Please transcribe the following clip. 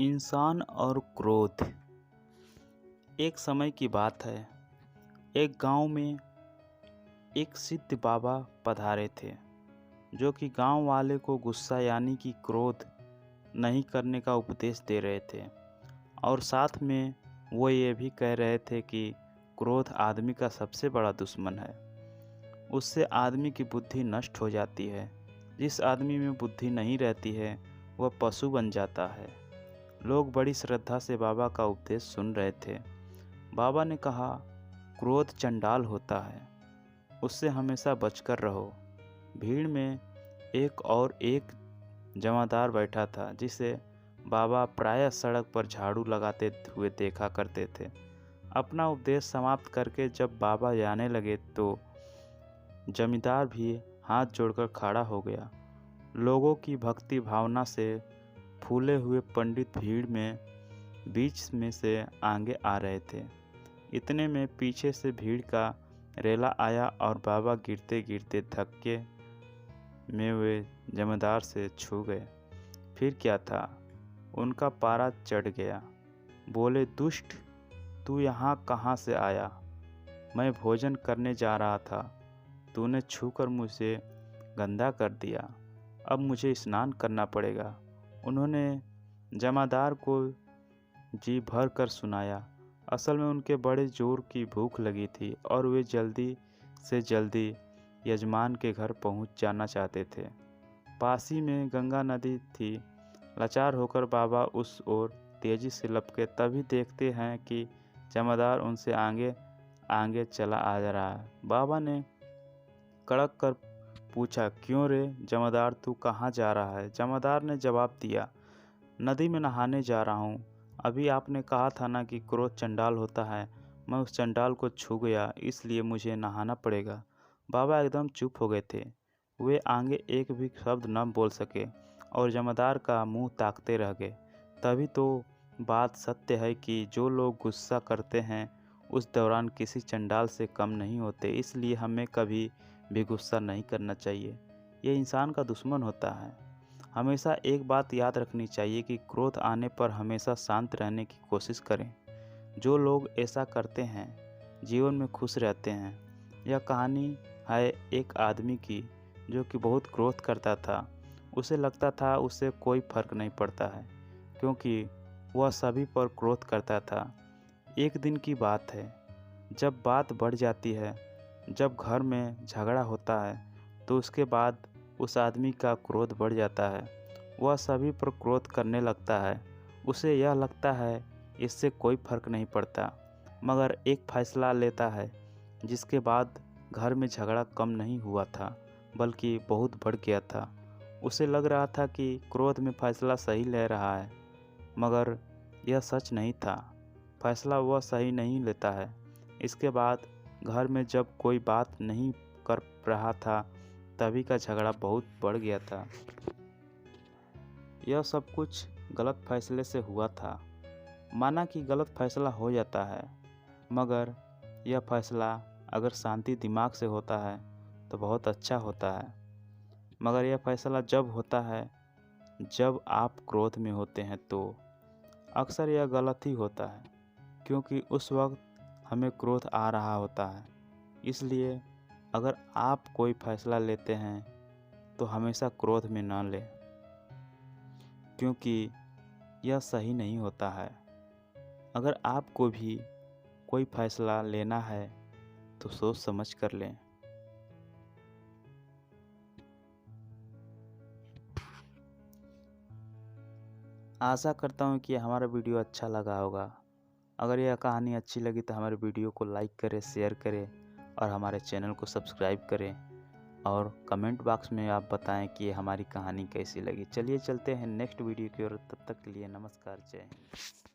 इंसान और क्रोध। एक समय की बात है। एक गांव में एक सिद्ध बाबा पधारे थे, जो कि गांव वाले को गुस्सा यानी कि क्रोध नहीं करने का उपदेश दे रहे थे। और साथ में वो ये भी कह रहे थे कि क्रोध आदमी का सबसे बड़ा दुश्मन है। उससे आदमी की बुद्धि नष्ट हो जाती है। जिस आदमी में बुद्धि नहीं रहती है वह पशु बन जाता है। लोग बड़ी श्रद्धा से बाबा का उपदेश सुन रहे थे। बाबा ने कहा, क्रोध चंडाल होता है, उससे हमेशा बचकर रहो। भीड़ में एक जमादार बैठा था, जिसे बाबा प्रायः सड़क पर झाड़ू लगाते हुए देखा करते थे। अपना उपदेश समाप्त करके जब बाबा जाने लगे तो जमींदार भी हाथ जोड़कर खड़ा हो गया। लोगों की भक्ति भावना से फूले हुए पंडित भीड़ में बीच में से आगे आ रहे थे। इतने में पीछे से भीड़ का रेला आया और बाबा गिरते गिरते धक्के में वे जमींदार से छू गए। फिर क्या था, उनका पारा चढ़ गया। बोले, दुष्ट, तू यहाँ कहाँ से आया? मैं भोजन करने जा रहा था, तूने छूकर मुझे गंदा कर दिया। अब मुझे स्नान करना पड़ेगा। उन्होंने जमादार को जी भर कर सुनाया। असल में उनके बड़े जोर की भूख लगी थी और वे जल्दी से जल्दी यजमान के घर पहुंच जाना चाहते थे। पास ही में गंगा नदी थी। लाचार होकर बाबा उस ओर तेजी से लपके, तभी देखते हैं कि जमादार उनसे आगे आगे चला आ रहा है। बाबा ने कड़क कर पूछा, क्यों रे जमादार, तू कहाँ जा रहा है? जमादार ने जवाब दिया, नदी में नहाने जा रहा हूँ। अभी आपने कहा था ना कि क्रोध चंडाल होता है। मैं उस चंडाल को छू गया, इसलिए मुझे नहाना पड़ेगा। बाबा एकदम चुप हो गए थे। वे आगे एक भी शब्द न बोल सके और जमादार का मुंह ताकते रह गए। तभी तो बात सत्य है कि जो लोग गुस्सा करते हैं उस दौरान किसी चंडाल से कम नहीं होते। इसलिए हमें कभी भी गुस्सा नहीं करना चाहिए। ये इंसान का दुश्मन होता है। हमेशा एक बात याद रखनी चाहिए कि क्रोध आने पर हमेशा शांत रहने की कोशिश करें। जो लोग ऐसा करते हैं जीवन में खुश रहते हैं। यह कहानी है एक आदमी की, जो कि बहुत क्रोध करता था। उसे लगता था उससे कोई फर्क नहीं पड़ता है, क्योंकि वह सभी पर क्रोध करता था। एक दिन की बात है, जब बात बढ़ जाती है, जब घर में झगड़ा होता है, तो उसके बाद उस आदमी का क्रोध बढ़ जाता है। वह सभी पर क्रोध करने लगता है। उसे यह लगता है इससे कोई फर्क नहीं पड़ता, मगर एक फैसला लेता है जिसके बाद घर में झगड़ा कम नहीं हुआ था, बल्कि बहुत बढ़ गया था। उसे लग रहा था कि क्रोध में फैसला सही ले रहा है, मगर यह सच नहीं था। फैसला वह सही नहीं लेता है। इसके बाद घर में जब कोई बात नहीं कर रहा था, तभी का झगड़ा बहुत बढ़ गया था। यह सब कुछ गलत फैसले से हुआ था। माना कि गलत फैसला हो जाता है, मगर यह फैसला अगर शांति दिमाग से होता है तो बहुत अच्छा होता है। मगर यह फैसला जब होता है जब आप क्रोध में होते हैं, तो अक्सर यह गलत ही होता है, क्योंकि उस वक्त हमें क्रोध आ रहा होता है। इसलिए अगर आप कोई फैसला लेते हैं तो हमेशा क्रोध में न लें, क्योंकि यह सही नहीं होता है। अगर आपको भी कोई फैसला लेना है तो सोच समझ कर लें। आशा करता हूँ कि हमारा वीडियो अच्छा लगा होगा। अगर यह कहानी अच्छी लगी तो हमारे वीडियो को लाइक करें, शेयर करें और हमारे चैनल को सब्सक्राइब करें। और कमेंट बॉक्स में आप बताएं कि हमारी कहानी कैसी लगी। चलिए चलते हैं नेक्स्ट वीडियो की ओर। तब तक के लिए नमस्कार, जय हिंद।